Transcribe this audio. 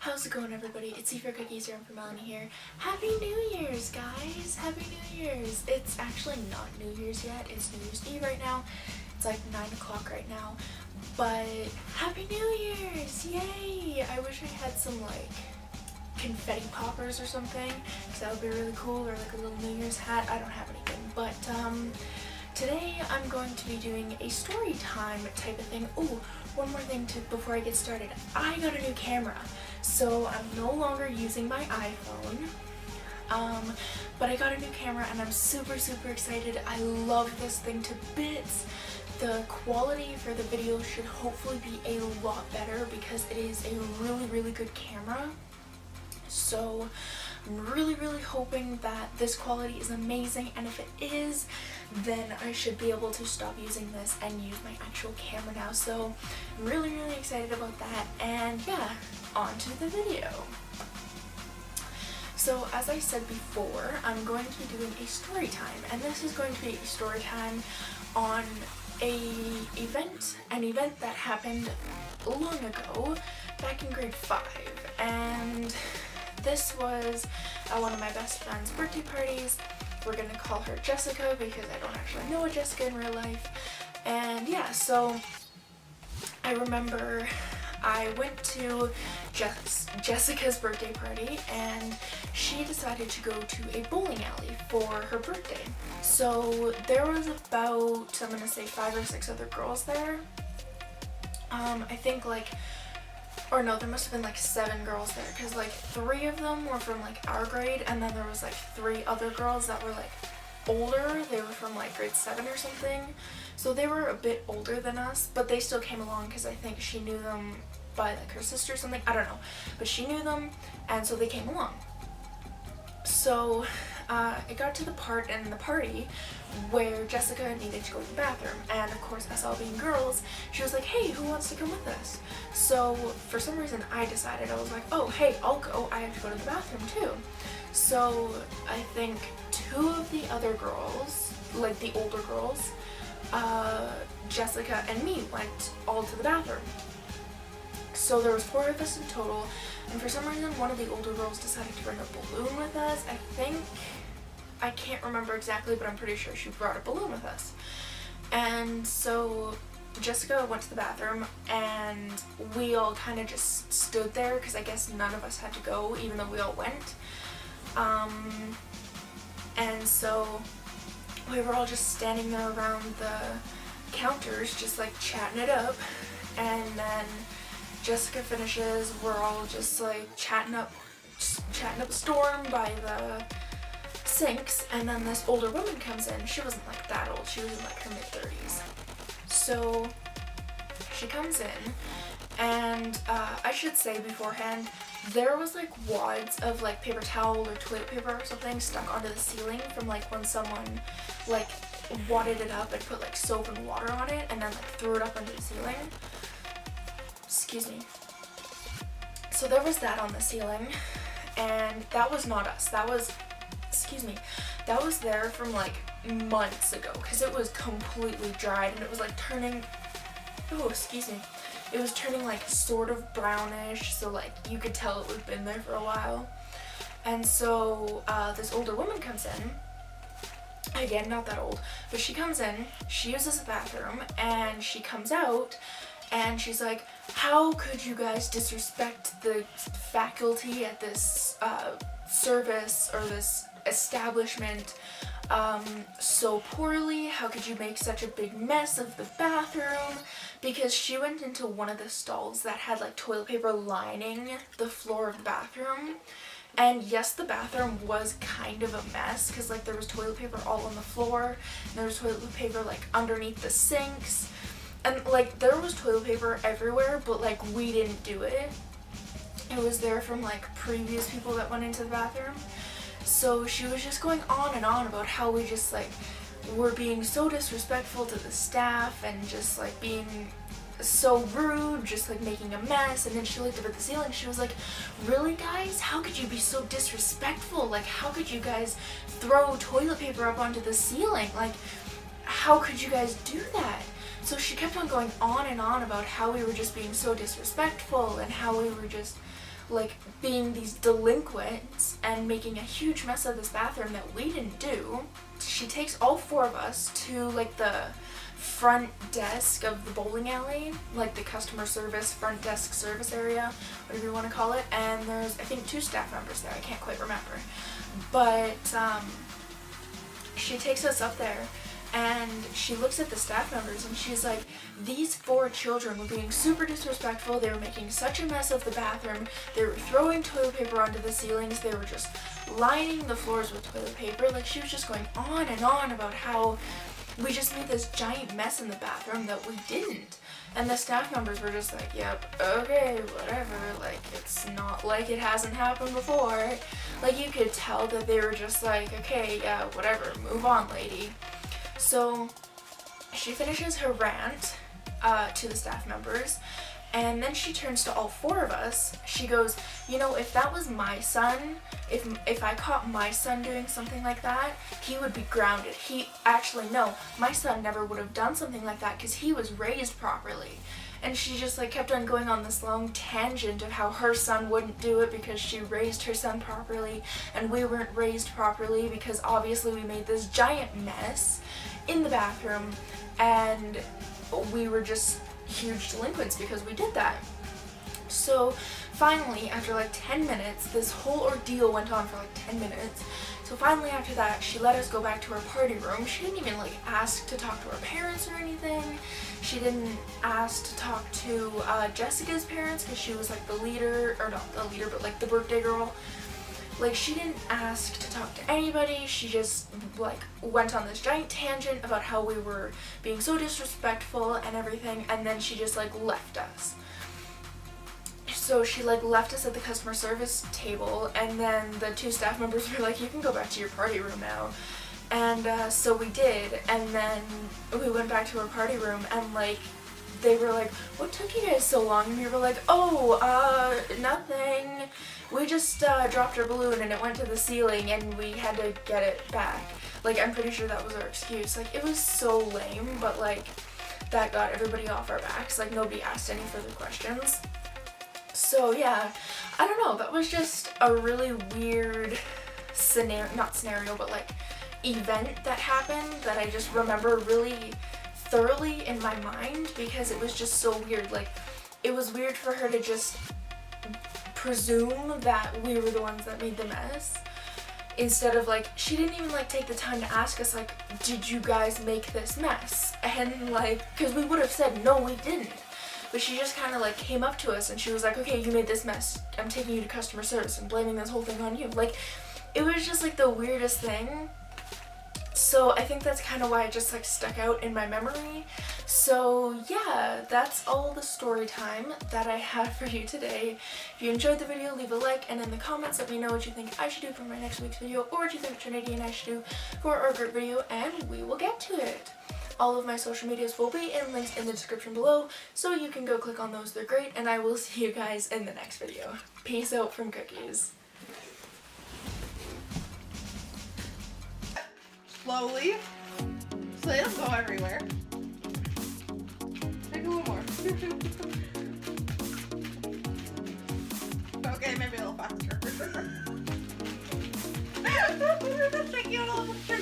How's it going, everybody? It's Eva Cookies here. I'm from Melanie here. Happy New Year's, guys! Happy New Year's! It's actually not New Year's yet. It's New Year's Eve right now. It's like 9 o'clock right now. But Happy New Year's! Yay! I wish I had some like confetti poppers or something, because that would be really cool, or like a little New Year's hat. I don't have anything, but today I'm going to be doing a story time type of thing. Oh, one more thing before I get started. I got a new camera, so I'm no longer using my iPhone. But I got a new camera and I'm super excited. I love this thing to bits. The quality for the video should hopefully be a lot better because it is a really good camera. So I'm really hoping that this quality is amazing, and if it is, then I should be able to stop using this and use my actual camera now. So I'm really excited about that, and yeah, on to the video. So as I said before, I'm going to be doing a story time, and this is going to be a story time on an event that happened long ago, back in grade 5, and this was at one of my best friend's birthday parties. We're gonna call her Jessica because I don't actually know a Jessica in real life. And yeah, so I remember I went to Jessica's birthday party, and she decided to go to a bowling alley for her birthday. So there was about, I'm gonna say 5 or 6 other girls there. I think like, or no, there must have been like 7 girls there, because like 3 of them were from like our grade, and then there was like 3 other girls that were like older. They were from like grade 7 or something, so they were a bit older than us, but they still came along because I think she knew them by like her sister or something, I don't know, but she knew them, and so they came along. So it got to the part in the party where Jessica needed to go to the bathroom, and of course, us all being girls, she was like, hey, who wants to come with us? So for some reason I decided, I was like, oh hey, I'll go, I have to go to the bathroom too. So I think 2 of the other girls, like the older girls, Jessica and me went all to the bathroom. So there was 4 of us in total, and for some reason one of the older girls decided to bring a balloon with us. I can't remember exactly, but I'm pretty sure she brought a balloon with us. And so Jessica went to the bathroom, and we all kind of just stood there because I guess none of us had to go, even though we all went. And so we were all just standing there around the counters, just like chatting it up, and then Jessica finishes, we're all just like chatting up a storm by the sinks, and then this older woman comes in. She wasn't like that old, she was in like her mid-30s. So she comes in, and I should say beforehand, there was like wads of like paper towel or toilet paper or something stuck onto the ceiling from like when someone like wadded it up and put like soap and water on it and then like threw it up onto the ceiling. Excuse me. So there was that on the ceiling, and that was not us. That was, excuse me, that was there from like months ago, because it was completely dried, and it was like turning, oh excuse me, it was turning like sort of brownish, so like you could tell it had been there for a while. And so this older woman comes in, again not that old, but she comes in, she uses the bathroom, and she comes out, and she's like, how could you guys disrespect the faculty at this service or this establishment so poorly? How could you make such a big mess of the bathroom? Because she went into one of the stalls that had like toilet paper lining the floor of the bathroom. And yes, the bathroom was kind of a mess, because like there was toilet paper all on the floor, and there was toilet paper like underneath the sinks. And like there was toilet paper everywhere, but like we didn't do it. It was there from like previous people that went into the bathroom. So she was just going on and on about how we just like were being so disrespectful to the staff and just like being so rude, just like making a mess. And then she looked up at the ceiling, she was like, really guys, how could you be so disrespectful? Like how could you guys throw toilet paper up onto the ceiling? Like how could you guys do that? So she kept on going on and on about how we were just being so disrespectful and how we were just like being these delinquents and making a huge mess of this bathroom that we didn't do. She takes all 4 of us to like the front desk of the bowling alley, like the customer service, front desk service area, whatever you want to call it, and there's I think 2 staff members there, I can't quite remember, but she takes us up there and she looks at the staff members and she's like, these 4 children were being super disrespectful, they were making such a mess of the bathroom, they were throwing toilet paper onto the ceilings, they were just lining the floors with toilet paper. Like, she was just going on and on about how we just made this giant mess in the bathroom that we didn't. And the staff members were just like, yep, okay, whatever, like, it's not like it hasn't happened before. Like, you could tell that they were just like, okay, yeah, whatever, move on, lady. So she finishes her rant to the staff members, and then she turns to all 4 of us. She goes, you know, if that was my son, if I caught my son doing something like that, he would be grounded. No, my son never would have done something like that because he was raised properly. And she just like kept on going on this long tangent of how her son wouldn't do it because she raised her son properly, and we weren't raised properly because obviously we made this giant mess in the bathroom, and we were just huge delinquents because we did that. So finally, after like 10 minutes, this whole ordeal went on for like 10 minutes. So finally after that, she let us go back to our party room. She didn't even like ask to talk to our parents or anything. She didn't ask to talk to Jessica's parents because she was like the leader, or not the leader, but like the birthday girl. Like, she didn't ask to talk to anybody. She just like went on this giant tangent about how we were being so disrespectful and everything, and then she just like left us. So she like left us at the customer service table, and then the 2 staff members were like, you can go back to your party room now. And so we did, and then we went back to our party room, and like they were like, what took you guys so long? And we were like, oh, nothing. We just dropped our balloon and it went to the ceiling and we had to get it back. Like, I'm pretty sure that was our excuse. Like, it was so lame, but like that got everybody off our backs. Like, nobody asked any further questions. So yeah, I don't know, that was just a really weird scenario, but like event that happened that I just remember really thoroughly in my mind because it was just so weird. Like, it was weird for her to just presume that we were the ones that made the mess, instead of like, she didn't even like take the time to ask us like, did you guys make this mess? And like, because we would have said no, we didn't, but she just kind of like came up to us and she was like, okay, you made this mess, I'm taking you to customer service and blaming this whole thing on you. Like, it was just like the weirdest thing. So I think that's kind of why it just like stuck out in my memory. So yeah, that's all the story time that I have for you today. If you enjoyed the video, leave a like, and in the comments let me know what you think I should do for my next week's video, or what you think Trinity and I should do for our group video, and we will get to it. All of my social medias will be in links in the description below, so you can go click on those, they're great, and I will see you guys in the next video. Peace out from Cookies. Slowly, so they don't go everywhere. Take a little more. Okay, maybe a little faster. Take you a little faster.